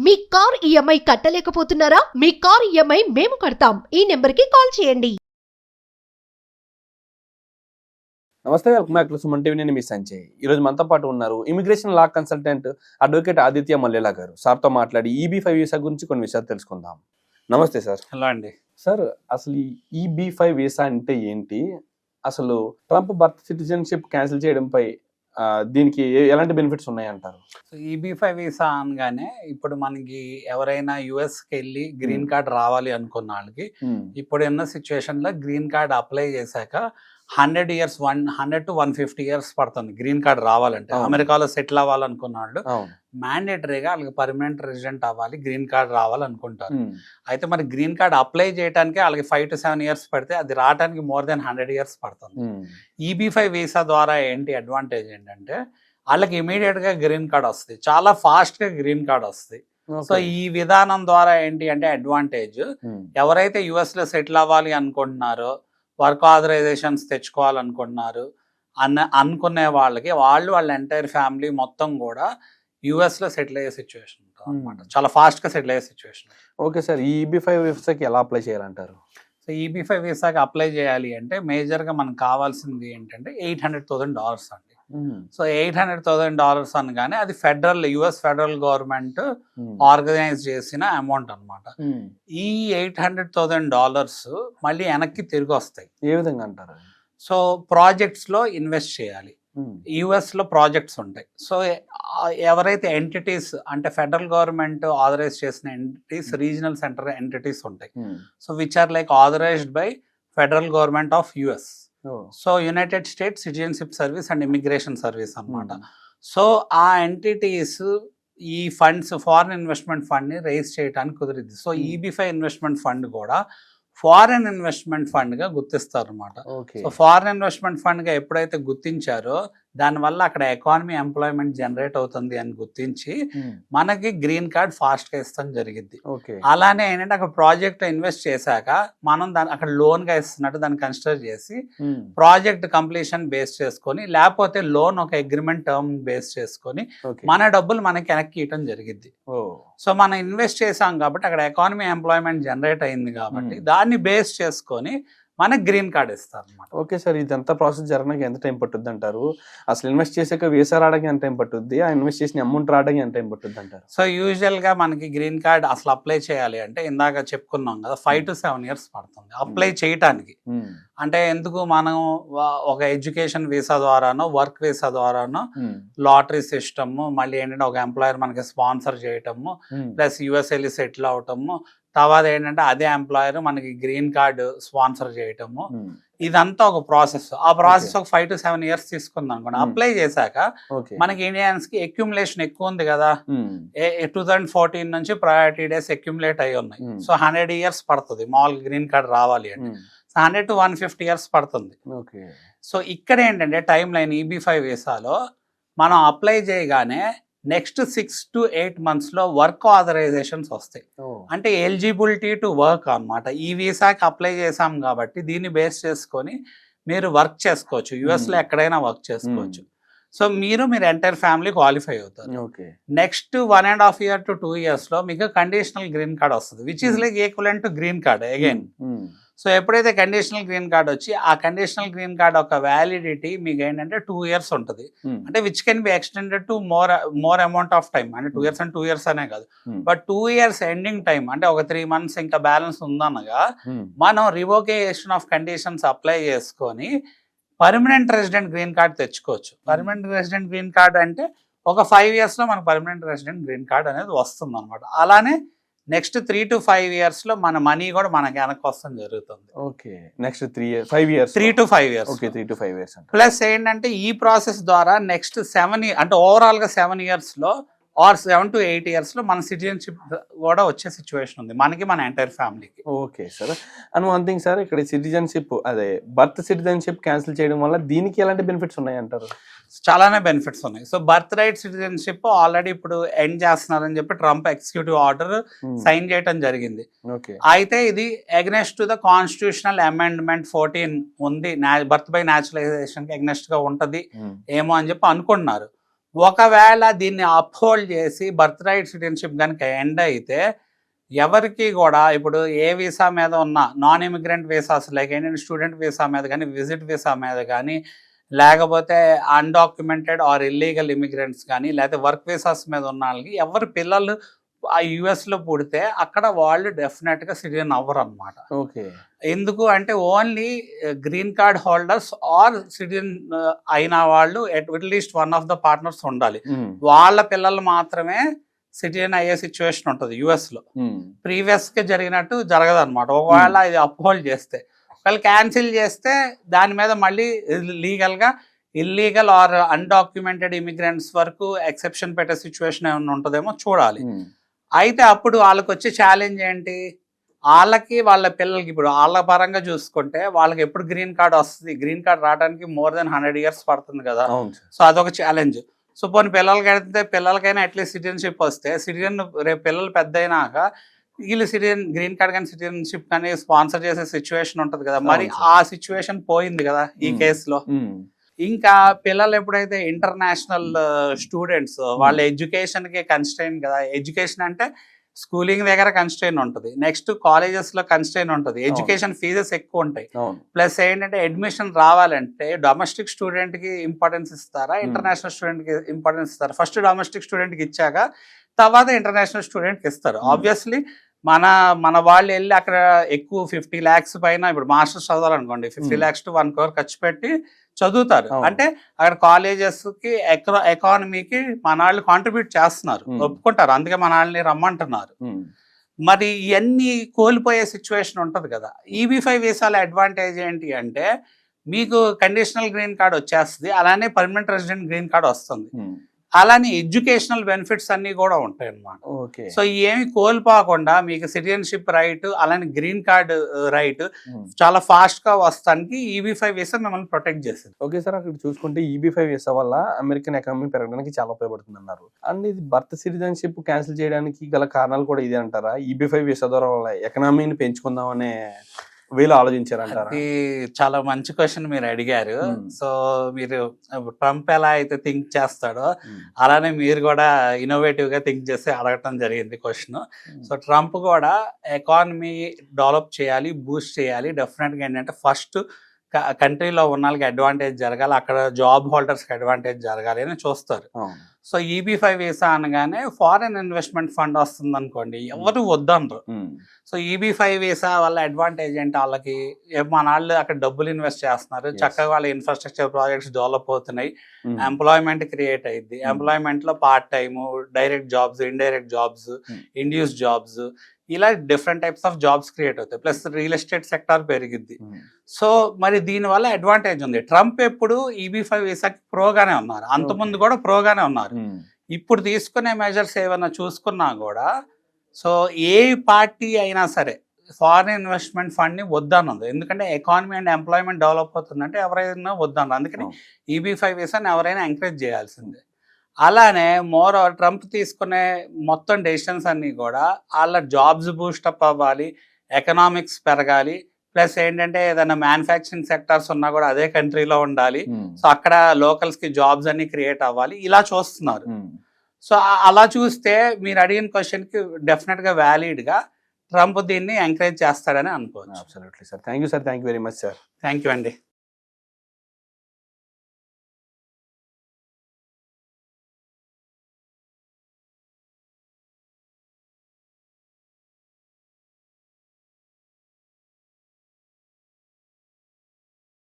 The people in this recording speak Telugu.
మీ కార్ ఈఎంఐ కట్టలేకపోతున్నారా? మీ కార్ ఈఎంఐ మేము కడతాం. ఈ నెంబర్కి కాల్ చేయండి. నమస్తే, welcome back to Suman TV. నేను మీ సంజయ్. ఈరోజు మనతో పాటు ఉన్నారు immigration law consultant advocate Aditya Mallela garu. సార్తో మాట్లాడి EB-5 వీసా గురించి కొన్ని విషయాలు తెలుసుకుందాం. నమస్తే సార్. హలో అండి. సార్, అసలు ఈ EB-5 వీసా అంటే ఏంటి? అసలు ట్రంప్ బర్త్ సిటిజన్షిప్ క్యాన్సిల్ చేయడంపై దీనికి ఎలాంటి బెనిఫిట్స్ ఉన్నాయంటారు? సో EB-5 వీసా అనగానే ఇప్పుడు మనకి ఎవరైనా యుఎస్కి వెళ్ళి గ్రీన్ కార్డ్ రావాలి అనుకున్న వాళ్ళకి ఇప్పుడు ఉన్న సిచ్యువేషన్ లో గ్రీన్ కార్డ్ అప్లై చేశాక 100 to 150 ఇయర్స్ పడుతుంది గ్రీన్ కార్డ్ రావాలంటే. అమెరికాలో సెటిల్ అవ్వాలనుకున్న వాళ్ళు మ్యాండేటరీగా వాళ్ళకి పర్మనెంట్ రెసిడెంట్ అవ్వాలి, గ్రీన్ కార్డ్ రావాలనుకుంటారు. అయితే మరి గ్రీన్ కార్డ్ అప్లై చేయడానికి వాళ్ళకి 5 to 7 ఇయర్స్ పడితే అది రావడానికి మోర్ దెన్ 100 ఇయర్స్ పడుతుంది. EB-5 వీసా ద్వారా ఏంటి అడ్వాంటేజ్ ఏంటంటే వాళ్ళకి ఇమీడియట్ గా గ్రీన్ కార్డ్ వస్తుంది, చాలా ఫాస్ట్ గా గ్రీన్ కార్డ్ వస్తుంది. సో ఈ విధానం ద్వారా ఏంటి అంటే అడ్వాంటేజ్, ఎవరైతే యుఎస్ లో సెటిల్ అవ్వాలి అనుకుంటున్నారో, వర్క్ ఆథరైజేషన్స్ తెచ్చుకోవాలనుకుంటున్నారు అనుకునే వాళ్ళకి వాళ్ళ ఎంటైర్ ఫ్యామిలీ మొత్తం కూడా యుఎస్ లో సెటిల్ అయ్యే సిచ్యువేషన్ ఉంటుంది అనమాట. చాలా ఫాస్ట్ గా సెటిల్ అయ్యే సిచ్యువేషన్. ఓకే సార్, ఈ EB-5 వీసాకి ఎలా అప్లై చేయాలంటారు? సో EB-5 వీసాకి అప్లై చేయాలి అంటే మేజర్ గా మనకు కావాల్సింది ఏంటంటే $800,000 అండి. సో $800,000 అనగానే అది యుఎస్ ఫెడరల్ గవర్నమెంట్ ఆర్గనైజ్ చేసిన అమౌంట్ అనమాట. ఈ $800,000 మళ్ళీ వెనక్కి తిరిగి వస్తాయి. ఏ విధంగా అంటారు? సో ప్రాజెక్ట్స్ లో ఇన్వెస్ట్ చేయాలి. యుఎస్ లో ప్రాజెక్ట్స్ ఉంటాయి. సో ఎవరైతే ఎంటిటీస్ అంటే ఫెడరల్ గవర్నమెంట్ ఆథరైజ్ చేసిన ఎంటిటీస్, రీజనల్ సెంటర్ ఎంటిటీస్ ఉంటాయి. So which are like authorized by federal government of US. So United States citizenship service and immigration service అనమాట. సో ఆ ఎంటిటీస్ ఈ ఫండ్స్, ఫారిన్ ఇన్వెస్ట్మెంట్ ఫండ్ ని రైజ్ చేయడానికి కుదిరింది. సో EB-5 ఇన్వెస్ట్మెంట్ ఫండ్ కూడా ఫారిన్ ఇన్వెస్ట్మెంట్ ఫండ్ గా గుర్తిస్తారు అనమాట. సో ఫారిన్ ఇన్వెస్ట్మెంట్ ఫండ్ గా ఎప్పుడైతే గుర్తించారో దానివల్ల అక్కడ ఎకానమీ, ఎంప్లాయ్మెంట్ జనరేట్ అవుతుంది అని గుర్తించి మనకి గ్రీన్ కార్డ్ ఫాస్ట్ గా ఇస్తాం జరిగింది. అలానే ఏంటంటే అక్కడ ప్రాజెక్ట్ ఇన్వెస్ట్ చేశాక మనం దాన్ని అక్కడ లోన్ గా ఇస్తున్నట్టు దాన్ని కన్సిడర్ చేసి ప్రాజెక్ట్ కంప్లీషన్ బేస్ చేసుకొని, లేకపోతే లోన్ ఒక అగ్రిమెంట్ టర్మ్ బేస్ చేసుకొని మన డబ్బులు మనకి వెనక్కి ఇవ్వడం జరిగింది. సో మనం ఇన్వెస్ట్ చేసాం కాబట్టి అక్కడ ఎకానమీ, ఎంప్లాయ్మెంట్ జనరేట్ అయింది కాబట్టి దాన్ని బేస్ చేసుకొని మనకి గ్రీన్ కార్డ్ ఇస్తారు అనమాట. ఓకే సార్, ఇదంతా ప్రాసెస్ జరగడానికి ఎంత టైం పట్టుద్ది అంటారు? అసలు ఇన్వెస్ట్ చేసాక వీసా రావడానికి ఎంత టైం పట్టుద్ది? ఆ ఇన్వెస్ట్ చేసిన అమౌంట్ రావడానికి ఎంత టైం పట్టుద్ది అంటారు? సో యూజువల్ గా మనకి గ్రీన్ కార్డ్ అసలు అప్లై చేయాలి అంటే ఇందాక చెప్పుకున్నాం కదా, 5 to 7 ఇయర్స్ పడుతుంది అప్లై చేయటానికి. అంటే ఎందుకు, మనం ఒక ఎడ్యుకేషన్ వీసా ద్వారానో, వర్క్ వీసా ద్వారానో, లాటరీ సిస్టమ్, మళ్ళీ ఏంటంటే ఒక ఎంప్లాయర్ మనకి స్పాన్సర్ చేయటము, ప్లస్ యుఎస్ వెళ్ళి సెటిల్ అవటము, తర్వాత ఏంటంటే అదే ఎంప్లాయర్ మనకి గ్రీన్ కార్డు స్పాన్సర్ చేయటము, ఇదంతా ఒక ప్రాసెస్. ఆ ప్రాసెస్ ఒక 5 to 7 ఇయర్స్ తీసుకుంది అనుకోండి. అప్లై చేశాక మనకి ఇండియన్స్ కి అక్యుములేషన్ ఎక్కువ ఉంది కదా, 2014 నుంచి ప్రయారిటీ డేస్ అక్యుములేట్ అయి ఉన్నాయి. సో 100 ఇయర్స్ పడుతుంది మామూలుగా గ్రీన్ కార్డ్ రావాలి అంటే. 100 to 150 ఇయర్స్ పడుతుంది. సో ఇక్కడ ఏంటంటే టైం లైన్ EB-5 వీసాలో మనం అప్లై చేయగానే నెక్స్ట్ 6 to 8 months లో వర్క్ ఆథరైజేషన్స్ వస్తాయి. అంటే ఎలిజిబిలిటీ టు వర్క్ అన్నమాట. ఈ వీసాకి అప్లై చేసాం కాబట్టి దీన్ని బేస్ చేసుకొని మీరు వర్క్ చేసుకోవచ్చు, యుఎస్ లో ఎక్కడైనా వర్క్ చేసుకోవచ్చు. సో మీరు ఎంటైర్ ఫ్యామిలీ క్వాలిఫై అవుతారు. నెక్స్ట్ 1.5 year to 2 years లో మీకు కండిషనల్ గ్రీన్ కార్డ్ వస్తుంది, which is like equivalent to green card again. So ఎప్పుడైతే కండిషనల్ గ్రీన్ కార్డ్ వచ్చి ఆ కండిషనల్ గ్రీన్ కార్డ్ ఒక వ్యాలిడిటీ మీకు ఏంటంటే 2 years ఉంటుంది. అంటే which can be extended to more amount of time. అంటే 2 years and 2 years అనే కాదు, బట్ 2 years ఎండింగ్ టైం అంటే ఒక 3 months ఇంకా బ్యాలెన్స్ ఉందనగా మనం రివోకేషన్ ఆఫ్ కండిషన్స్ అప్లై చేసుకొని పర్మనెంట్ రెసిడెంట్ గ్రీన్ కార్డ్ తెచ్చుకోవచ్చు. పర్మనెంట్ రెసిడెంట్ గ్రీన్ కార్డ్ అంటే ఒక 5 years లో మనకు పర్మనెంట్ రెసిడెంట్ గ్రీన్ కార్డ్ అనేది వస్తుంది అనమాట. అలానే నెక్స్ట్ 3 to 5 years లో మన మనీ కూడా మనకి వెనక్కి వస్తాం జరుగుతుంది. Okay, next 3 years 3 to 5 years. Okay, 3 to 5 years. Plus ఏంటంటే ఈ ప్రాసెస్ ద్వారా నెక్స్ట్ 7 అంటే ఓవరాల్ గా 7 years లో ఆర్ 7 to 8 years లో మన సిటిజన్షిప్ కూడా వచ్చే సిచ్యువేషన్ ఉంది మనకి, మన ఎంటైర్ ఫ్యామిలీకి. Okay sir, and one thing sir, ఇక్కడ సిటిజన్షిప్ అదే బర్త్ సిటిజన్షిప్ క్యాన్సిల్ చేయడం వల్ల దీనికి ఎలాంటి బెనిఫిట్స్ ఉన్నాయి అంటారు? చాలానే బెనిఫిట్స్ ఉన్నాయి. So birth right citizenship already ఇప్పుడు ఎండ్ చేస్తున్నారని చెప్పి ట్రంప్ ఎగ్జిక్యూటివ్ ఆర్డర్ సైన్ చేయడం జరిగింది. అయితే ఇది against to the constitutional amendment 14 ఉంది, బర్త్ బై న్యాచురలైజేషన్ కి అగెనెస్ట్ గా ఉంటది ఏమో అని చెప్పి అనుకుంటున్నారు. ఒకవేళ దీన్ని అప్హోల్డ్ చేసి బర్త్ రైట్ సిటిజన్షిప్ కనుక ఎండ్ అయితే ఎవరికి కూడా ఇప్పుడు ఏ వీసా మీద ఉన్న నాన్ ఇమిగ్రెంట్ వీసాస్ లైక్ ఏంటంటే స్టూడెంట్ వీసా మీద కానీ విజిట్ వీసా మీద కానీ లేకపోతే అన్డాక్యుమెంటెడ్ ఆర్ ఇల్లీగల్ ఇమిగ్రెంట్స్ కానీ లేకపోతే వర్క్ వీసాస్ మీద ఉన్న వాళ్ళకి ఎవరి పిల్లలు ఆ యుఎస్లో పుడితే అక్కడ వాళ్ళు డెఫినెట్గా సిటిజన్ అవ్వరు అనమాట. ఓకే. ఎందుకు అంటే only green card holders or citizen అయిన వాళ్ళు at least one of the partners ఉండాలి. వాళ్ళ పిల్లలు మాత్రమే సిటిజన్ అయ్యే సిచ్యువేషన్ ఉంటుంది యుఎస్లో. ప్రీవియస్గా జరిగినట్టు జరగదు అనమాట. ఒకవేళ ఇది అప్హోల్డ్ చేస్తే, ఒకవేళ క్యాన్సిల్ చేస్తే దాని మీద మళ్ళీ లీగల్గా ఇల్లీగల్ ఆర్ అన్డాక్యుమెంటెడ్ ఇమిగ్రెంట్స్ వరకు ఎక్సెప్షన్ పెట్టే సిచ్యువేషన్ ఏమైనా ఉంటుందేమో చూడాలి. అయితే అప్పుడు వాళ్ళకి వచ్చే ఛాలెంజ్ ఏంటి, వాళ్ళకి వాళ్ళ పిల్లలకి ఇప్పుడు వాళ్ళ పరంగా చూసుకుంటే వాళ్ళకి ఎప్పుడు గ్రీన్ కార్డ్ వస్తుంది, గ్రీన్ కార్డ్ రావడానికి more than 100 years పడుతుంది కదా. సో అదొక ఛాలెంజ్. సో పోనీ పిల్లలకి అయితే పిల్లలకైనా అట్లీస్ట్ సిటిజన్షిప్ వస్తే సిటిజన్ రేపు పిల్లలు పెద్ద అయినాక వీళ్ళు సిటిజన్ గ్రీన్ కార్డ్ కానీ సిటిజన్షిప్ కానీ స్పాన్సర్ చేసే సిచ్యువేషన్ ఉంటుంది కదా. మరి ఆ సిచ్యువేషన్ పోయింది కదా ఈ కేసులో. ఇంకా పిల్లలు ఎప్పుడైతే ఇంటర్నేషనల్ స్టూడెంట్స్ వాళ్ళ ఎడ్యుకేషన్కి కన్స్ట్రైన్ కదా. ఎడ్యుకేషన్ అంటే స్కూలింగ్ దగ్గర కన్స్ట్రైన్ ఉంటుంది, నెక్స్ట్ కాలేజెస్లో కన్స్ట్రైన్ ఉంటుంది, ఎడ్యుకేషన్ ఫీజెస్ ఎక్కువ ఉంటాయి. ప్లస్ ఏంటంటే అడ్మిషన్ రావాలంటే డొమెస్టిక్ స్టూడెంట్కి ఇంపార్టెన్స్ ఇస్తారా ఇంటర్నేషనల్ స్టూడెంట్కి ఇంపార్టెన్స్ ఇస్తారా? ఫస్ట్ డొమెస్టిక్ స్టూడెంట్కి ఇచ్చాక తర్వాత ఇంటర్నేషనల్ స్టూడెంట్కి ఇస్తారు. ఆబ్వియస్లీ మన వాళ్ళు వెళ్ళి అక్కడ ఎక్కువ 50 lakhs పైన ఇప్పుడు మాస్టర్స్ చదవాలనుకోండి 50 lakhs to 1 crore ఖర్చు పెట్టి చదువుతారు. అంటే అక్కడ కాలేజెస్ కి ఎకానమీకి మన వాళ్ళు కాంట్రిబ్యూట్ చేస్తున్నారు, ఒప్పుకుంటారు, అందుకే మన వాళ్ళని రమ్మంటున్నారు. మరి ఇవన్నీ కోల్పోయే సిచ్యువేషన్ ఉంటుంది కదా. EB-5 వీసాల అడ్వాంటేజ్ ఏంటి అంటే మీకు కండిషనల్ గ్రీన్ కార్డ్ వచ్చేస్తుంది, అలానే పర్మనెంట్ రెసిడెంట్ గ్రీన్ కార్డ్ వస్తుంది, అలానే ఎడ్యుకేషనల్ బెనిఫిట్స్ అన్ని కూడా ఉంటాయి అన్నమాట. సో ఏమి కోల్పోకుండా మీకు సిటిజన్షిప్ రైట్ అలానే గ్రీన్ కార్డ్ రైట్ చాలా ఫాస్ట్ గా వస్తానికి EB-5 వీసా మిమ్మల్ని ప్రొటెక్ట్ చేస్తుంది. ఓకే సార్, అక్కడ చూసుకుంటే EB-5 వీసా వల్ల అమెరికన్ ఎకానమీ పెరగడానికి చాలా ఉపయోగపడుతుంది అన్నారు. అండ్ ఇది బర్త్ సిటిజన్షిప్ క్యాన్సిల్ చేయడానికి గల కారణాలు కూడా ఇదే అంటారా? EB-5 వీసా ద్వారా వల్ల ఎకనామీని పెంచుకుందాం అనే వీళ్ళు ఆలోచించారంటారా? చాలా మంచి క్వశ్చన్ మీరు అడిగారు. సో మీరు ట్రంప్ ఎలా అయితే థింక్ చేస్తాడో అలానే మీరు కూడా ఇన్నోవేటివ్ గా థింక్ చేసి అడగటం జరిగింది క్వశ్చన్. సో ట్రంప్ కూడా ఎకానమీ డెవలప్ చేయాలి, బూస్ట్ చేయాలి, డెఫినెట్ గా ఏంటంటే ఫస్ట్ కంట్రీలో ఉన్న వాళ్ళకి అడ్వాంటేజ్ జరగాలి, అక్కడ జాబ్ హోల్డర్స్కి అడ్వాంటేజ్ జరగాలి అని చూస్తారు. సో EB-5 వీసా అనగానే ఫారెన్ ఇన్వెస్ట్మెంట్ ఫండ్ వస్తుంది అనుకోండి, ఎవరు వద్దనరు. సో EB-5 వీసా వల్ల అడ్వాంటేజ్ ఏంటి, వాళ్ళకి మన వాళ్ళు అక్కడ డబ్బులు ఇన్వెస్ట్ చేస్తున్నారు, చక్కగా వాళ్ళ ఇన్ఫ్రాస్ట్రక్చర్ ప్రాజెక్ట్స్ డెవలప్ అవుతున్నాయి, ఎంప్లాయ్మెంట్ క్రియేట్ అయ్యింది. ఎంప్లాయ్మెంట్ లో part time, direct jobs, indirect jobs, induce jobs, ఇలా different types of jobs create అవుతాయి. ప్లస్ రియల్ ఎస్టేట్ సెక్టార్ పెరిగిద్ది. సో మరి దీనివల్ల అడ్వాంటేజ్ ఉంది. ట్రంప్ ఎప్పుడు EB-5 వీసాకి ప్రోగానే ఉన్నారు, అంతకుముందు కూడా ప్రోగానే ఉన్నారు. ఇప్పుడు తీసుకునే మెజర్స్ ఏమైనా చూసుకున్నా కూడా సో ఏ పార్టీ అయినా సరే ఫారిన్ ఇన్వెస్ట్మెంట్ ఫండ్ ని వద్దన్నది. ఎందుకంటే ఎకానమీ అండ్ ఎంప్లాయ్మెంట్ డెవలప్ అవుతుందంటే ఎవరైనా వద్దన్నారు. అందుకని EB-5 వీసాని ఎవరైనా ఎంకరేజ్ చేయాల్సిందే. అలానే మోర్ ట్రంప్ తీసుకునే మొత్తం డెసిషన్స్ అన్నీ కూడా వాళ్ళ జాబ్స్ బూస్టప్ అవ్వాలి, ఎకనామిక్స్ పెరగాలి, ప్లస్ ఏంటంటే ఏదైనా మ్యానుఫ్యాక్చరింగ్ సెక్టార్స్ ఉన్నా కూడా అదే కంట్రీలో ఉండాలి. సో అక్కడ లోకల్స్ కి జాబ్స్ అన్ని క్రియేట్ అవ్వాలి, ఇలా చూస్తున్నారు. సో అలా చూస్తే మీరు అడిగిన క్వశ్చన్ కి డెఫినెట్ గా వ్యాలిడ్ గా ట్రంప్ దీన్ని ఎంకరేజ్ చేస్తాడని అనుకోవచ్చు. Absolutely sir. Thank you sir. Thank you very much sir. Thank you అండి.